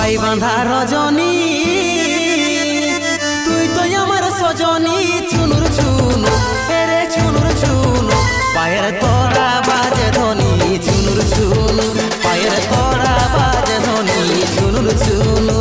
পাই বাঁধা রজনী তুই তো আমার সজনী চুনুর চুনু রে চুনুর চুনু পায়ের তোরা বাজে ধ্বনি চুনুর চুনু পায়ের তোরা বাজে ধ্বনি চুনুর চুনু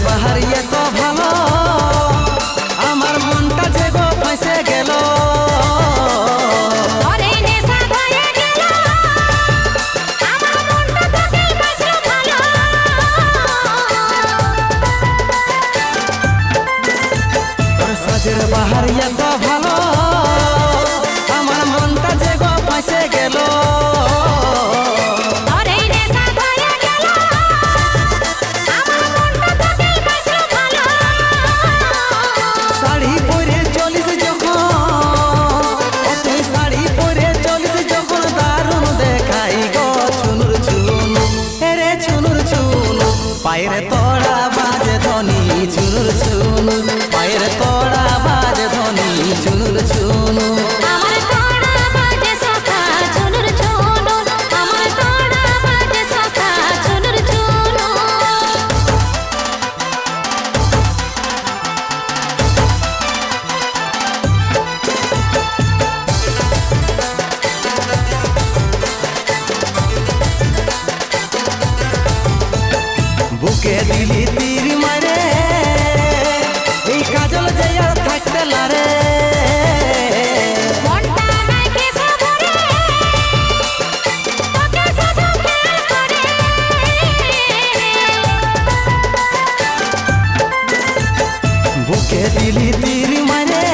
বাহারিয়া তো ভালো আমার মনটা যে গো ফাঁসে গেল সাজের বাহারিয়া তো ভালো আমার মনটা যে গো ফাঁসে গেল পায়ের তোড়া বাজে ধ্বনি চুনুর চুনু পায়ের তোড়া বাজে ধ্বনি চুনুর চুনু বুকে দিলি তীর মারে এই কাজল যে আর থাকতে লারে বুকে দিলি তীর মারে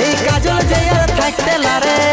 এই কাজল যে আর থাকতে লারে